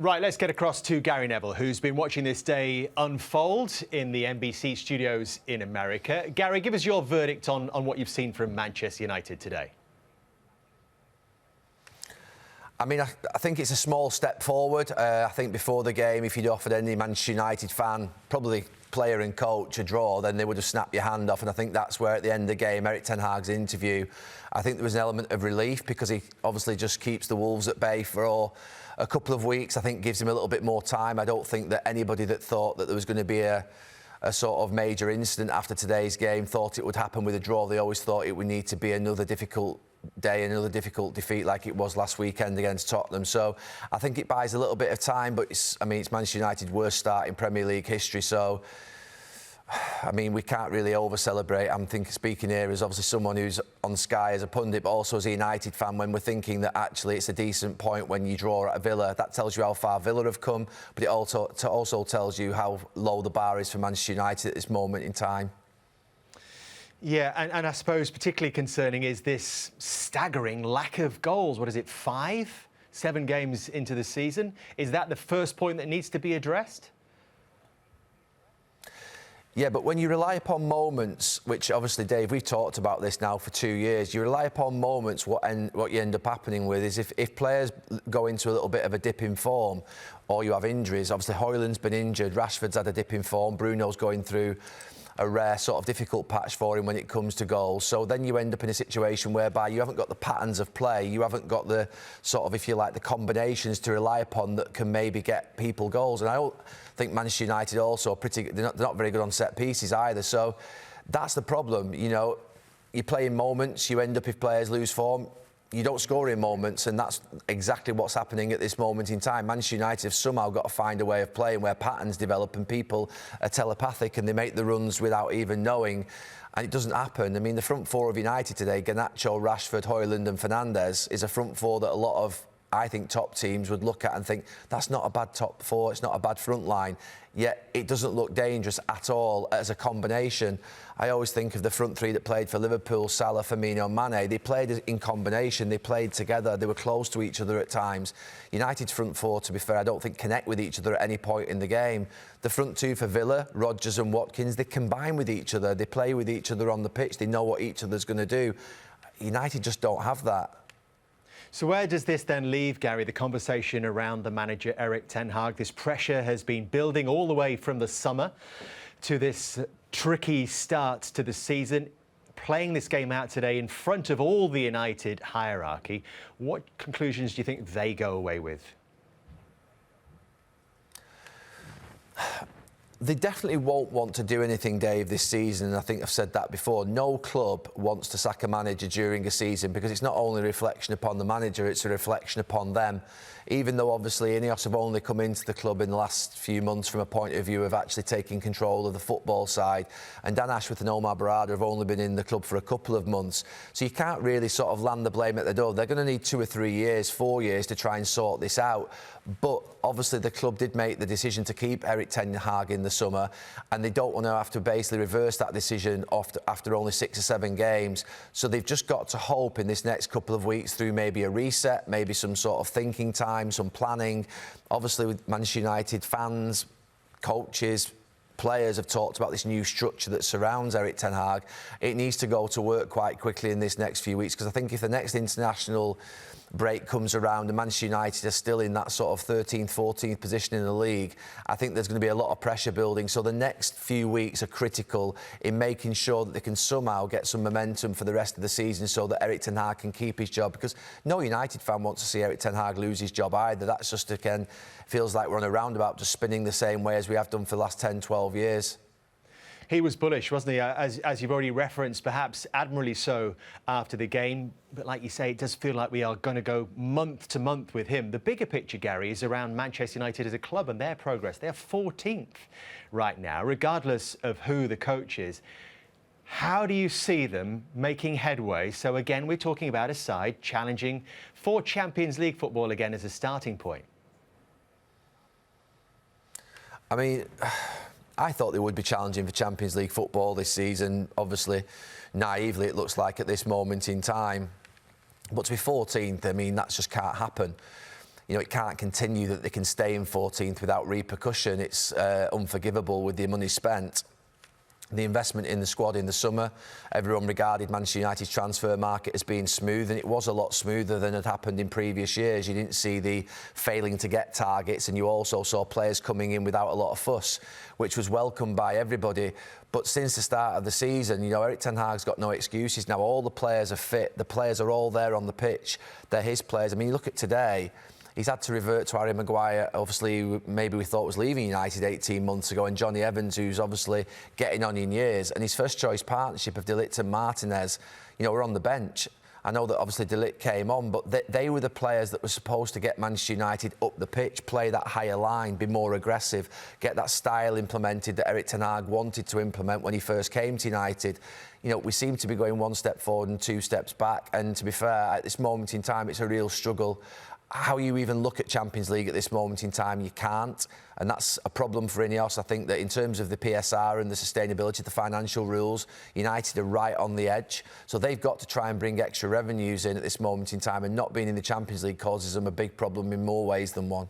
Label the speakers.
Speaker 1: Right, let's get across to Gary Neville, who's been watching this day unfold in the NBC studios in America. Gary, give us your verdict on what you've seen from Manchester United today.
Speaker 2: I mean, I think it's a small step forward. I think before the game, if you'd offered any Manchester United fan, probably player and coach, a draw, then they would have snapped your hand off. And I think that's where, at the end of the game, Erik Ten Hag's interview, I think there was an element of relief because he obviously just keeps the Wolves at bay for a couple of weeks. I think gives him a little bit more time. I don't think that anybody that thought that there was going to be a sort of major incident after today's game thought it would happen with a draw. They always thought it would need to be another difficult day, another difficult defeat like it was last weekend against Tottenham. So I think it buys a little bit of time, but it's Manchester United's worst start in Premier League history. So I mean, we can't really over-celebrate. I'm speaking here as obviously someone who's on Sky as a pundit, but also as a United fan, when we're thinking that actually it's a decent point when you draw at a Villa. That tells you how far Villa have come, but it also tells you how low the bar is for Manchester United at this moment in time.
Speaker 1: Yeah, and I suppose particularly concerning is this staggering lack of goals. What is it, 7 games into the season? Is that the first point that needs to be addressed?
Speaker 2: Yeah, but when you rely upon moments, which obviously, Dave, we've talked about this now for 2 years, you rely upon moments, what you end up happening with is if players go into a little bit of a dip in form or you have injuries, obviously Højlund's been injured, Rashford's had a dip in form, Bruno's going through a rare sort of difficult patch for him when it comes to goals. So then you end up in a situation whereby you haven't got the patterns of play, you haven't got the sort of, if you like, the combinations to rely upon that can maybe get people goals. And I think Manchester United also they're not very good on set pieces either. So that's the problem. You know, you play in moments, you end up, if players lose form, you don't score in moments, and that's exactly what's happening at this moment in time. Manchester United have somehow got to find a way of playing where patterns develop and people are telepathic and they make the runs without even knowing, and it doesn't happen. I mean, the front four of United today, Garnacho, Rashford, Højlund and Fernandes, is a front four that a lot of, I think, top teams would look at and think, that's not a bad top four, it's not a bad front line. Yet it doesn't look dangerous at all as a combination. I always think of the front three that played for Liverpool, Salah, Firmino, Mane. They played in combination, they played together, they were close to each other at times. United's front four, to be fair, I don't think connect with each other at any point in the game. The front two for Villa, Rodgers and Watkins, they combine with each other, they play with each other on the pitch, they know what each other's going to do. United just don't have that.
Speaker 1: So where does this then leave, Gary, the conversation around the manager, Erik Ten Hag? This pressure has been building all the way from the summer to this tricky start to the season. Playing this game out today in front of all the United hierarchy, what conclusions do you think they go away with?
Speaker 2: They definitely won't want to do anything, Dave, this season, and I think I've said that before. No club wants to sack a manager during a season because it's not only a reflection upon the manager, it's a reflection upon them. Even though, obviously, Ineos have only come into the club in the last few months from a point of view of actually taking control of the football side, and Dan Ashworth and Omar Barada have only been in the club for a couple of months. So you can't really sort of land the blame at the door. They're going to need 2 or 3 years, 4 years to try and sort this out. But obviously the club did make the decision to keep Erik Ten Hag in the summer, and they don't want to have to basically reverse that decision after only 6 or 7 games. So they've just got to hope in this next couple of weeks, through maybe a reset, maybe some sort of thinking time, some planning. Obviously with Manchester United fans, coaches, players have talked about this new structure that surrounds Erik Ten Hag. It needs to go to work quite quickly in this next few weeks, because I think if the next international break comes around and Manchester United are still in that sort of 13th, 14th position in the league, I think there's going to be a lot of pressure building. So the next few weeks are critical in making sure that they can somehow get some momentum for the rest of the season so that Erik Ten Hag can keep his job, because no United fan wants to see Erik Ten Hag lose his job either. That's just, again, feels like we're on a roundabout, just spinning the same way as we have done for the last 10, 12 years.
Speaker 1: He was bullish, wasn't he? As you've already referenced, perhaps admirably so after the game. But like you say, it does feel like we are going to go month to month with him. The bigger picture, Gary, is around Manchester United as a club and their progress. They're 14th right now, regardless of who the coach is. How do you see them making headway? So again, we're talking about a side challenging for Champions League football again as a starting point.
Speaker 2: I mean, I thought they would be challenging for Champions League football this season. Obviously, naively, it looks like at this moment in time. But to be 14th, I mean, that just can't happen. you know, it can't continue that they can stay in 14th without repercussion. It's unforgivable with the money spent. The investment in the squad in the summer, everyone regarded Manchester United's transfer market as being smooth, and it was a lot smoother than had happened in previous years. You didn't see the failing to get targets, and you also saw players coming in without a lot of fuss, which was welcomed by everybody. But since the start of the season, you know, Erik ten Hag's got no excuses now. All the players are fit. The players are all there on the pitch. They're his players. I mean, you look at today, he's had to revert to Harry Maguire, obviously, maybe we thought was leaving United 18 months ago, and Johnny Evans, who's obviously getting on in years. And his first choice partnership of De Ligt and Martinez, you know, were on the bench. I know that obviously De Ligt came on, but they were the players that were supposed to get Manchester United up the pitch, play that higher line, be more aggressive, get that style implemented that Erik ten Hag wanted to implement when he first came to United. You know, we seem to be going one step forward and two steps back. And to be fair, at this moment in time, it's a real struggle. How you even look at Champions League at this moment in time, you can't. And that's a problem for Ineos. I think that in terms of the PSR and the sustainability, the financial rules, United are right on the edge. So they've got to try and bring extra revenues in at this moment in time, and not being in the Champions League causes them a big problem in more ways than one.